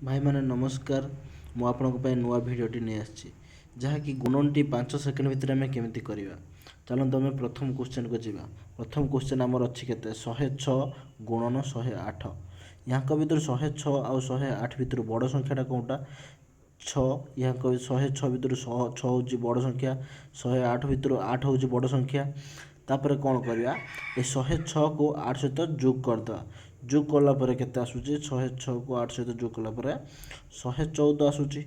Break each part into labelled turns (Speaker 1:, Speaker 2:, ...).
Speaker 1: भाई मैंने नमस्कार मु आपनको ପାଇଁ ନୂଆ ଭିଡ଼ିଓଟି ନେଇ ଆସିଛି ଯାହାକି ଗୁଣନଟି 5 ସେକେଣ୍ଡ ଭିତରେ ଆମେ କେମିତି କରିବା। ଚାଲନ୍ତୁ ଆମେ ପ୍ରଥମ କ୍ୱେଶ୍ଚନକୁ ଯିବା। ପ୍ରଥମ କ୍ୱେଶ୍ଚନ ଆମର ଅଛି କେତେ 106 ଗୁଣନ 108। ୟାଙ୍କ ଭିତରୁ 106 ଆଉ 108 ଭିତରୁ ବଡ଼ ସଂଖ୍ୟାଟା କୋଉଟା 6। ୟାଙ୍କ 106 ଭିତରୁ 6 ହେଉଛି ବଡ଼ ସଂଖ୍ୟା, 108 ଭିତରୁ 8 ହେଉଛି ବଡ଼ ସଂଖ୍ୟା। तापर कौन करवा ये 106 को 8 सहित जोग करदे। जोग कला केते आसूची 106 को 8 सहित जोग कला 114 आसूची।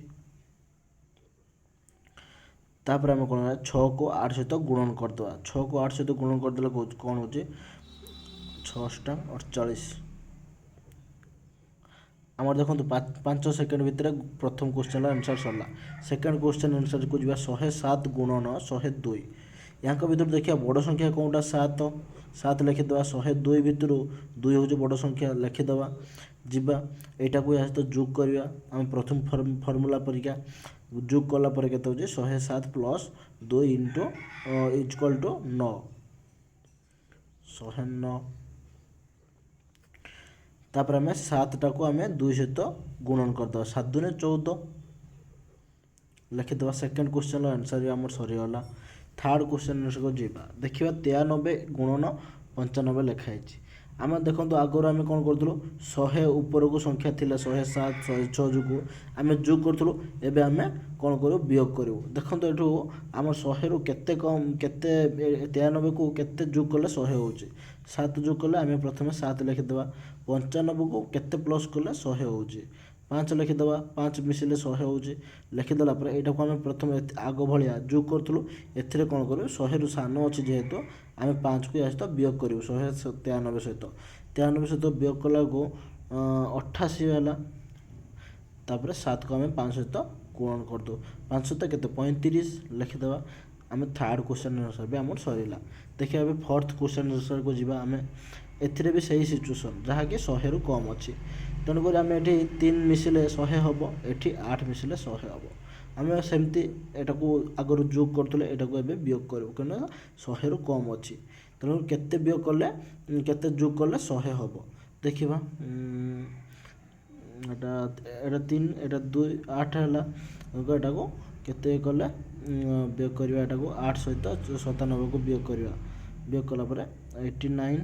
Speaker 1: तापर आम कौन 6 को 8 सहित गुणन करदे। 6 को 8 सहित गुणन करदे कौन हो 6 48। आम देखो 5 सेकेंड भितर प्रथम क्वेश्चन आंसर सरला। सेकेंड क्वेश्चन आंसर को जा 107 गुणन 102। यहाँ भर देखिए बड़ संख्या कौटा 7 7 लिखिद 102 भितर 2 हूँ बड़ संख्या लिखिद जीवा यहाँ को या सहित जोग करवा। आम प्रथम फर्मूला परिका जोग कलापर के 107 प्लस 2 इंटू इक्वल टू 9 109। तापर आम 7 टाक आम 2 सहित गुणन करदे 7 दूने 14 लिखिद। सेकेंड क्वेश्चन आंसर आम सरीगला। थर्ड क्वेश्चन को जीवा देखिए 93 गुणन 95 लिखाई। आम देखो आगुरी आम कौन करूँ 100 ऊपर को संख्या थी 107 106 जो आम जोग करूँ। एवं आम कौन करूँ वियोग करूँ। देखो यू आम 100 रु केते कम केते 93 को केते जोग कले 100 हो 7 जोग कले आम प्रथम 7 लिखिद। 95 को केते प्लस कले 100 हो 5 लिखिद। 5 मिसिले 100 हो लिखिदेला यहाँ को आम प्रथम आग भाया जोग करूँ। ए कौन करूँ 100 रु सान अच्छी जेहेतु आम 5 को या सहित वियोग करूँ 193 सहित 93 सहित वियोग कला को 88 है। तापर 7 को आम 5 सहित गुणन करदे 5 सहित के 35 लिखिद। आम थर्ड क्वेश्चन आंसर भी आम सरला। देखिए अभी फोर्थ क्वेश्चन आंसर को जीवा आम एथिरे भी सही सिचुएसन जहाँकि 100 रु कम अच्छी तेणुक आम ये 3 मिसिले 100 हम ये 8 मिसिले 100 हम। आम सेमती यहाँ को आगर जोग करूँ यहाँ को वियोग करूँ क्या 100 रु कम अच्छी तेणु केते वियोग कले केते जोग कले 100 हम। देखा एटा 3 एटा 2 8 है यहाँ को केते कले वियोग करवा यहाँ को 8 सहित 97 को वियोग करवा। वियोग कलापर 89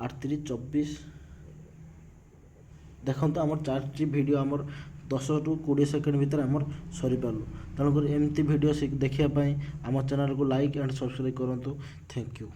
Speaker 1: 38 24। देखो आम 4टी वीडियो आमर 10 टू 20 सेकेंड भितर आमर सरी पारू। तेणुक एमती वीडियो देखापी आम चैनल को लाइक एंड सब्सक्राइब करूँ। Thank you.